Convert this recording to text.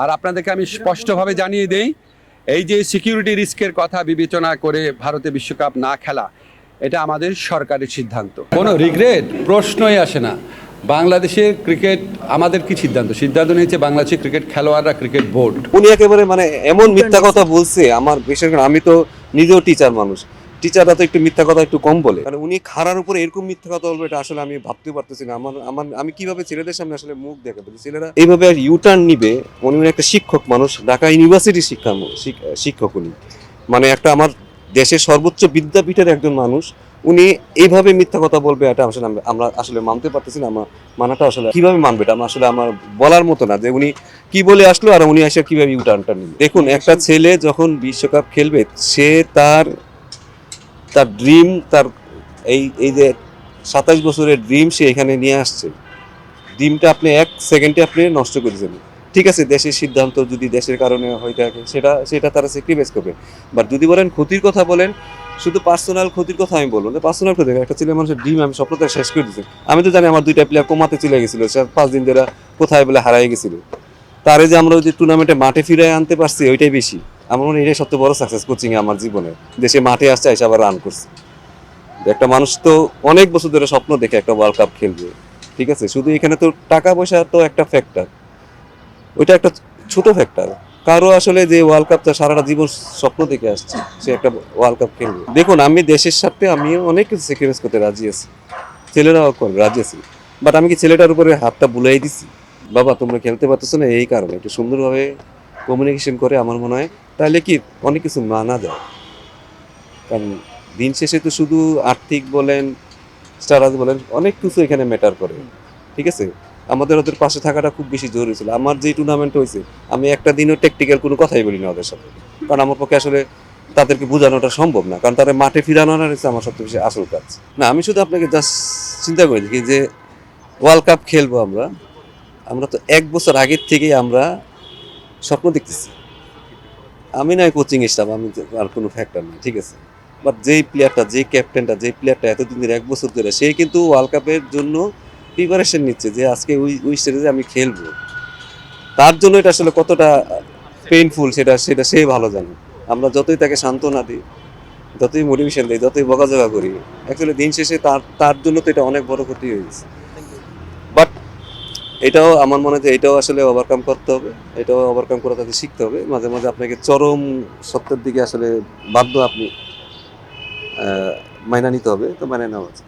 আর আপনাদেরকে আমি স্পষ্টভাবে জানিয়ে দেই, এই যে সিকিউরিটি রিস্কের কথা বিবেচনা করে ভারতে বিশ্বকাপ না খেলা, এটা আমাদের সরকারের সিদ্ধান্ত। কোনো রিগ্রেট প্রশ্নই আসে না। বাংলাদেশের ক্রিকেট আমাদের কি সিদ্ধান্ত নিয়েছে বাংলাদেশের ক্রিকেট খেলোয়াড়রা, ক্রিকেট বোর্ড। উনি একেবারে এমন মিথ্যা কথা বলছে, আমার বিশেষ করে আমি তো নিজেও টিচার মানুষ, টিচাররা তো একটু মিথ্যা কথা একটু কম বলে। মানে উনি খাড়ার উপরে এরকম মিথ্যা কথা বলবে, এটা আসলে আমি ভাবতে পারতেছি না। আমার আমার আমি কিভাবে ছেলেদের সামনে আসলে মুখ দেখাবো? ছেলেরা এইভাবে ইউটার্ন নিবে। উনি একটা শিক্ষক মানুষ, ঢাকা ইউনিভার্সিটির শিক্ষক উনি, একটা আমার দেশের সর্বোচ্চ বিদ্যাপীঠের একজন মানুষ। উনি এইভাবে মিথ্যা কথা বলবে, এটা আসলে আমরা আসলে মানতে পারতেছি না। আমার মানাটা আসলে কিভাবে মানবে, এটা আসলে আমার বলার মতো না যে উনি কি বলে আসলো আর উনি এসে কিভাবে ইউটার্নটা নিবে। দেখুন, একটা ছেলে যখন বিশ্বকাপ খেলবে, সে তার তার ড্রিম, তার এই এই যে 27 বছরের ড্রিম সে এখানে নিয়ে আসছে। ড্রিমটা আপনি 1 সেকেন্ডে আপনি নষ্ট করেছেন। ঠিক আছে, দেশের সিদ্ধান্ত যদি দেশের কারণে হয়ে থাকে, সেটা সেটা তারা স্যাক্রিফাইস করবে। বাট যদি বলেন ক্ষতির কথা বলেন, শুধু পার্সোনাল ক্ষতির কথা আমি বলবো না। পার্সোনাল ক্ষতি, একটা ছেলে মানুষের ড্রিম, আমি স্বপ্নটা শেষ করে দিচ্ছি। আমি তো জানি আমার 2টা প্লেয়ার কোমাতে চলে গেছিল, 5 দিন ধরে কোথায় বলে হারাই গেছিল। তারে যে আমরা ওই যে টুর্নামেন্টে মাঠে ফিরে আনতে পারছি, ওইটাই বেশি। আমার মনে হয় এটাই সবচেয়ে বড় সাকসেস কোচিং এ আমার জীবনে। দেশে মাঠে আসছে, এসে আবার রান করছে। একটা মানুষ তো অনেক বছর ধরে স্বপ্ন দেখে একটা ওয়ার্ল্ড কাপ খেলবে। ঠিক আছে, শুধু এখানে তো টাকা পয়সা তো একটা ফ্যাক্টর, ওইটা একটা ছোট ফ্যাক্টর। কারো আসলে যে ওয়ার্ল্ড কাপটা সারাটা জীবন স্বপ্ন দেখে আসছে, সে একটা ওয়ার্ল্ড কাপ খেলবে। দেখুন, আমি দেশের সাথে আমি অনেক কিছু স্যাক্রিফাইস করতে রাজি আছি, ছেলেরাও করবে, রাজি আছি। বাট আমি কি ছেলেটার উপরে হাতটা বুলাই দিছি, বাবা তোমরা খেলতে পারতেছো না এই কারণে? একটু সুন্দরভাবে কমিউনিকেশন করে আমার মনে হয় তাহলে কি অনেক কিছু মানা যায়। কারণ দিন শেষে তো শুধু আর্থিক বলেন, স্টারাজ বলেন, অনেক কিছু এখানে ম্যাটার করে। ঠিক আছে, আমাদের ওদের পাশে থাকাটা খুব বেশি জরুরি ছিল। আমার যে টুর্নামেন্ট হয়েছে, আমি একটা দিনও টেকটিক্যাল কোনো কথাই বলি না ওদের সাথে, কারণ আমার পক্ষে আসলে তাদেরকে বোঝানোটা সম্ভব না। কারণ তারা মাঠে ফিরানোটা হচ্ছে আমার সবচেয়ে বেশি আসল কাজ। না, আমি শুধু আপনাকে জাস্ট চিন্তা করে দেখি যে ওয়ার্ল্ড কাপ খেলবো আমরা, আমরা তো 1 বছর আগের থেকেই আমরা স্বপ্ন দেখতেছি। আমি নয় কোচিং স্টাফ, আমি আর কোনো ফ্যাক্টর নেই, ঠিক আছে। বাট যেই প্লেয়ারটা, যে ক্যাপ্টেনটা, যে প্লেয়ারটা এতদিন ধরে 1 বছর ধরে, সে কিন্তু ওয়ার্ল্ড কাপের জন্য প্রিপারেশন নিচ্ছে যে আজকে ওই ওই স্টেজে আমি খেলবো। তার জন্য এটা আসলে কতটা পেইনফুল, সেটা সেটা সে ভালো জানে। আমরা যতই তাকে সান্ত্বনা দিই, যতই মোটিভেশন দিই, যতই বকাঝকা করি, অ্যাকচুয়ালি দিন শেষে তার তার জন্য তো এটা অনেক বড় ক্ষতি হয়ে গেছে। বাট এটাও আমার মনে হয় যে এটাও আসলে ওভারকাম করতে হবে। এটাও ওভারকাম করে তাদের শিখতে হবে। মাঝে মাঝে আপনাকে চরম সত্যের দিকে আসলে বাধ্য আপনি মাইনা নিতে হবে, তো মাইনা নেওয়া উচিত।